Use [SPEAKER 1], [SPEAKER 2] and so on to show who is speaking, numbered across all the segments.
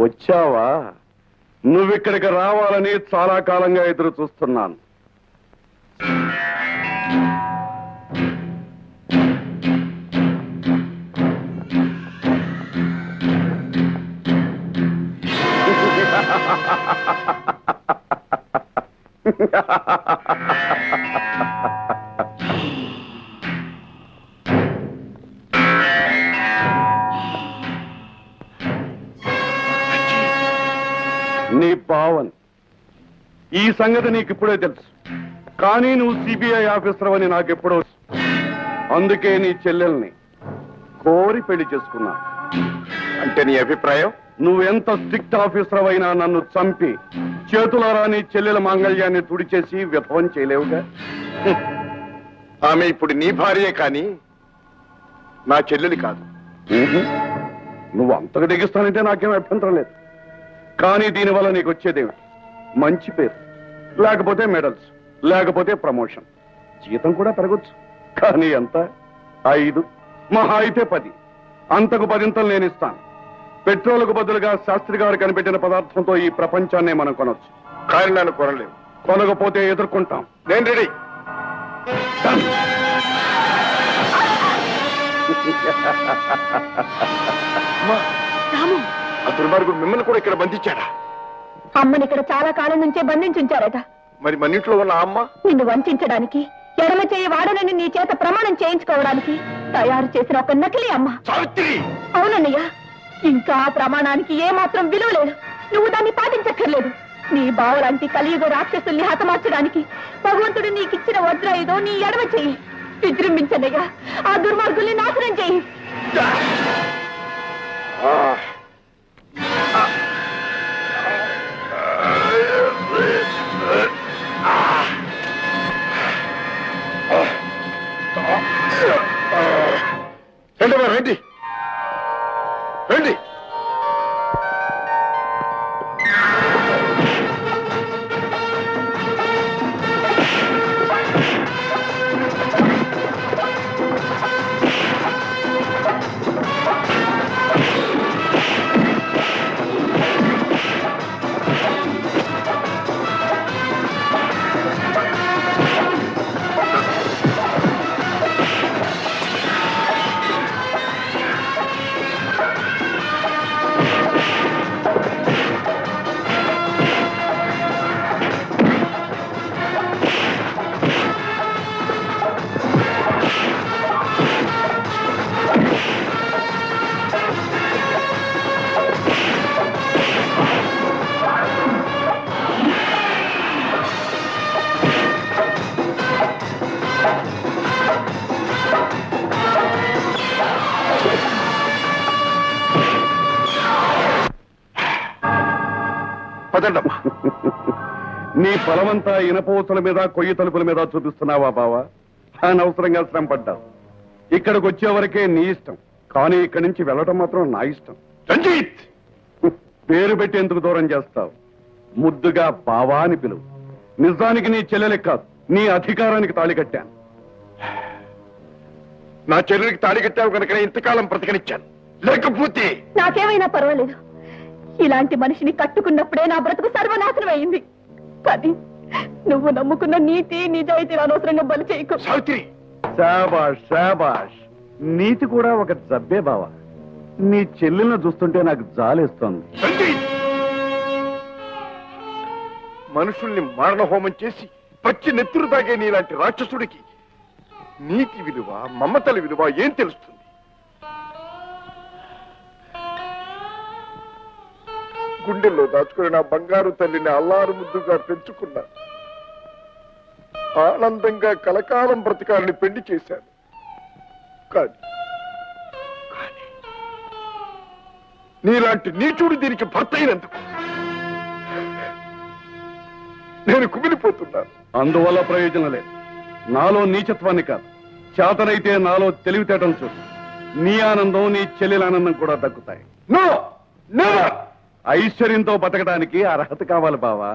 [SPEAKER 1] వచ్చావా? నువ్విక్కడికి రావాలని చాలా కాలంగా ఎదురు చూస్తున్నాను. నీ భావన్ ఈ సంగతి నీకిప్పుడే తెలుసు, కానీ నువ్వు సిబిఐ ఆఫీసర్ అని నాకెప్పుడో. అందుకే నీ చెల్లెల్ని కోరి పెళ్లి చేసుకున్నా.
[SPEAKER 2] అంటే నీ అభిప్రాయం?
[SPEAKER 1] నువ్వెంత స్ట్రిక్ట్ ఆఫీసర్ అయినా నన్ను చంపి చేతులారా నీ చెల్లెల మాంగళ్యాన్ని తుడిచేసి విఫలం చేయలేవుగా.
[SPEAKER 2] ఆమె ఇప్పుడు నీ భార్యే కానీ నా చెల్లెలి కాదు.
[SPEAKER 1] నువ్వు అంతకు దిగిస్తానంటే నాకేం అభ్యంతరం లేదు. కానీ దీనివల్ల నీకు వచ్చేదేమిటి? మంచి పేరు, లేకపోతే మెడల్స్, లేకపోతే ప్రమోషన్. జీతం కూడా పెరగొచ్చు, కానీ ఎంత? 5, మహా అయితే 10. అంతకు 10 నేను ఇస్తాను. పెట్రోల్కు బదులుగా శాస్త్రి గారు కనిపెట్టిన పదార్థంతో ఈ ప్రపంచాన్నే మనం కొనొచ్చు.
[SPEAKER 2] కానీ నన్ను కొనలేవు.
[SPEAKER 1] కొనకపోతే ఎదుర్కొంటాం.
[SPEAKER 2] నేను రెడీ. ఆ దుర్మార్గుడు మిమ్మల్ని కూడా ఇక్కడ బంధించాడా?
[SPEAKER 3] అమ్మని ఇక్కడ చాలా కాలం నుంచే బంధించుంచారట.
[SPEAKER 2] మరి మన ఇంట్లో ఉన్న అమ్మ
[SPEAKER 3] నిన్ను వంచడానికి, ఎడమ చేయి వాడనని నీ చేత ప్రమాణం చేయించుకోవడానికి తయారు చేసిన ఒక నకిలీ అమ్మ.
[SPEAKER 2] సావిత్రి!
[SPEAKER 3] అవునన్నయ్య, ఇంకా ఆ ప్రమాణానికి ఏమాత్రం విలువ లేదు. నువ్వు దాన్ని పాటించక్కర్లేదు. నీ బావలాంటి కలియుగ రాక్షసుల్ని హతమార్చడానికి భగవంతుడు నీకిచ్చిన వజ్ర ఏదో నీ ఎడమ చెయ్యి. విజృంభించనయ్యా, ఆ దుర్మార్గుల్ని నాశనం చెయ్యి.
[SPEAKER 2] రండి రండి.
[SPEAKER 1] నీ బలమంతా ఇనపూసల మీద, కొయ్యి తలుపుల మీద చూపిస్తున్నావా బావా? అనవసరంగా శ్రమ పడ్డావు. ఇక్కడికి వచ్చేవరకే నీ ఇష్టం, కానీ ఇక్కడి నుంచి వెళ్ళటం మాత్రం నా ఇష్టం.
[SPEAKER 2] రంజిత్!
[SPEAKER 1] పేరు పెట్టి ఎందుకు దూరం చేస్తావు? ముద్దుగా బావా అని పిలువు. నిజానికి నీ చెల్లెలే కాదు, నీ అధికారానికి తాళి కట్టాను.
[SPEAKER 2] నా చెల్లెలికి తాళి కట్టావు కనుక ఇంతకాలం బ్రతకనిచ్చాను. లేకపోతే
[SPEAKER 3] నాకేమైనా పర్వాలేదు. ఇలాంటి మనిషిని కట్టుకున్నప్పుడే నా బ్రతుకు సర్వనాశనం అయింది. కానీ నువ్వు నమ్ముకున్న నీతి, నిజాయితీ అనవసరంగా బలి చేయకు.
[SPEAKER 2] సావిత్రి!
[SPEAKER 1] శాబాష్ శాబాష్. నీతి కూడా ఒక జబ్బే బావా. నీ చెల్లెలను చూస్తుంటే నాకు జాలేస్తోంది.
[SPEAKER 2] మనుషుల్ని మారణ హోమం చేసి పచ్చి నెత్తురు తాగే నీలాంటి రాక్షసుడికి నీతి విలువ, మమతల విలువ ఏం తెలుస్తుంది? గుండెల్లో దాచుకుని నా బంగారు తల్లిని అల్లారు ముద్దుగా పెంచుకున్నా. ఆనందంగా కలకాలం బ్రతకాలని పెళ్లి చేశాను. కానీ నీలాంటి నీచుడు దీనికి భర్త అయినందుకు నేను కుమిలిపోతున్నాను.
[SPEAKER 1] అందువల్ల ప్రయోజనం లేదు. నాలో నీచత్వాన్ని కాదు, చేతనైతే నాలో తెలివితేటం చూడు. నీ ఆనందం, నీ చెల్లెల ఆనందం కూడా దక్కుతాయి.
[SPEAKER 2] No never!
[SPEAKER 1] ఐశ్వర్యంతో బతకడానికి అర్హత కావాలి బావా.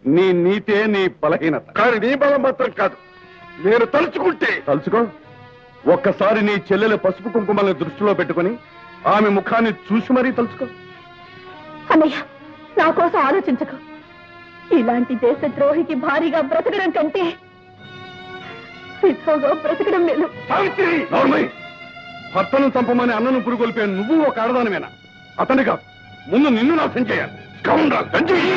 [SPEAKER 1] నీ నీతే నీ బలహీనత.
[SPEAKER 2] కానీ నీ బలం మాత్రం కాదు. నేను తలుచుకుంటే.
[SPEAKER 1] తలుచుకో. ఒక్కసారి నీ చెల్లెల పసుపు కుంకుమల్ని దృష్టిలో పెట్టుకుని ఆమె ముఖాన్ని చూసి మరీ తలుచుకో.
[SPEAKER 3] అన్నయ్య, నా కోసం ఆలోచించకు. ఇలాంటి దేశద్రోహికి భారీగా బ్రతకడం కంటే విధవగా బ్రతకడం మేలు.
[SPEAKER 1] భర్తను చంపమని అన్నను పురుగొల్పే నువ్వు ఒక ఆడదానివేనా? అతని కాదు, ముందు నిన్ను నాశనం చేయాలి. కౌండ్రా సంజయ్.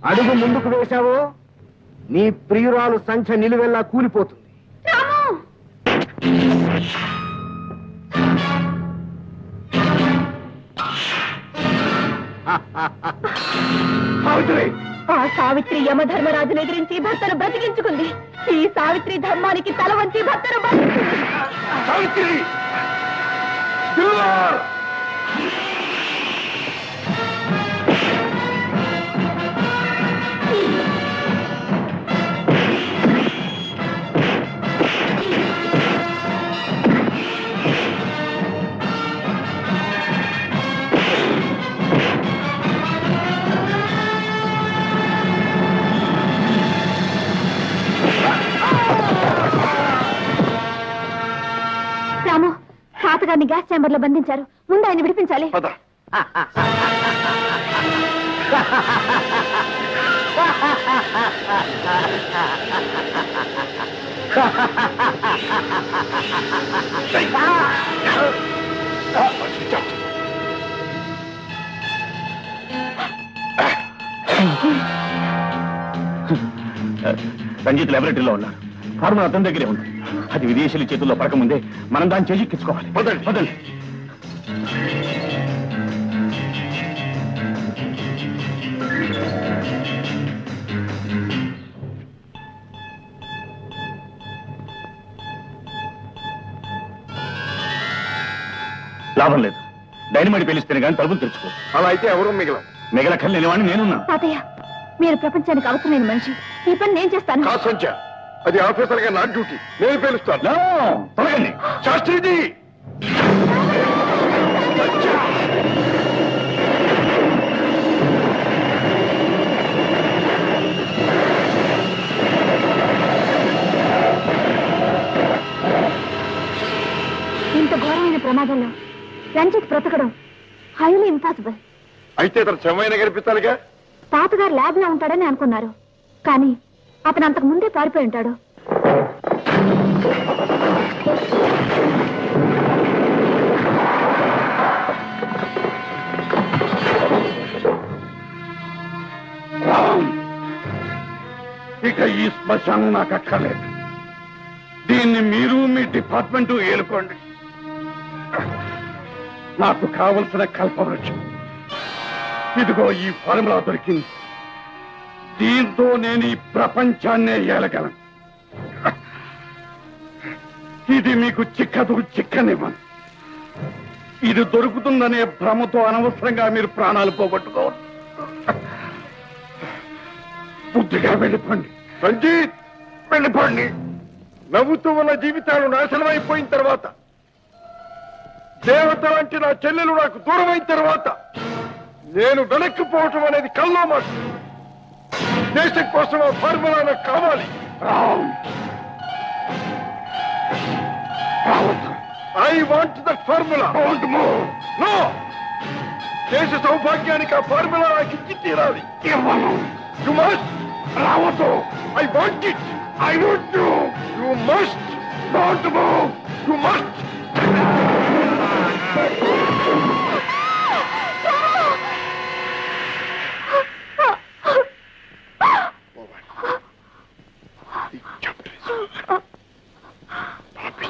[SPEAKER 4] అడుగు ముందుకు వేశావో నీ ప్రియురాలు సంఖ్య నిలువెల్లా కూలిపోతుంది.
[SPEAKER 3] ఆ సావిత్రి యమధర్మరాజును ఎదిరించి భర్తను బ్రతికించుకుంది. ఈ సావిత్రి ధర్మానికి తల వంచి భర్తను
[SPEAKER 1] సావిత్రి
[SPEAKER 3] రాము, తాతగారిని గ్యాస్ ఛాంబర్ లో బంధించారు. ముందు ఆయన విడిపించాలి.
[SPEAKER 1] రంజిత్ లాబొరేటరీలో ఉన్నారు. ఫార్ములా అతని దగ్గరే ఉంది. అది విదేశీయుల చేతుల్లో పడకముందే మనం దాన్ని చేజిక్కించుకోవాలి. వదండి. లాభం లేదు. డైనమైట్ పేలిస్తేనే కానీ తలుపులు తెరుచుకో.
[SPEAKER 2] అలా అయితే ఎవరు
[SPEAKER 1] మిగలక్కర్లేని వాడిని నేనున్నా.
[SPEAKER 3] తాతయ్య, మీరు ప్రపంచానికి అవసరమైన మనిషి. ఈ పని నేను చేస్తాను.
[SPEAKER 2] సంచ అది ఆఫీసర్ గా నా డ్యూటీ. నేను పేలుస్తాను.
[SPEAKER 1] తొలగండి.
[SPEAKER 2] శాస్త్రిజీ,
[SPEAKER 3] ఇంత ఘోరమైన ప్రమాదంలో రంజిత్ బ్రతకడం హైలీ ఇంపాసిబుల్.
[SPEAKER 2] అయితే అతను క్షమైన కనిపించాలిగా.
[SPEAKER 3] తాతగారు ల్యాబ్ లో ఉంటాడని అనుకున్నారు, కానీ అతను అంతకు ముందే పారిపోయి ఉంటాడు.
[SPEAKER 1] ఇక ఈ శ్మశానం నాకు అక్కర్లేదు. దీన్ని మీరు మీ డిపార్ట్మెంట్ ఏలుకోండి. నాకు కావలసిన కల్పవృక్షం ఇదిగో ఈ ఫార్ములా దొరికింది. దీంతో నేను ఈ ప్రపంచాన్నే ఏలగలను. ఇది మీకు చిక్కనివ్వను. ఇది దొరుకుతుందనే భ్రమతో అనవసరంగా మీరు ప్రాణాలు పోగొట్టుకోవద్దు. బుద్ధిగా వెళ్ళిపోండి.
[SPEAKER 2] రంజిత్, వెళ్ళిపోండి. నవ్వుతూ ఉన్న జీవితాలు నాశనం అయిపోయిన తర్వాత, దేవత లాంటి నా చెల్లెలు నాకు దూరం అయిన తర్వాత నేను వెనక్కిపోవటం అనేది కల్లో మాట. దేశం కోసం ఆ ఫార్ములా నాకు కావాలి. I want the formula. No, దేశ సౌభాగ్యానికి ఆ ఫార్ములా నాకు ఇచ్చి తీరాలి. You must.
[SPEAKER 1] రావద్దు.
[SPEAKER 2] I want it.
[SPEAKER 1] I don't.
[SPEAKER 2] You You must not move. You must.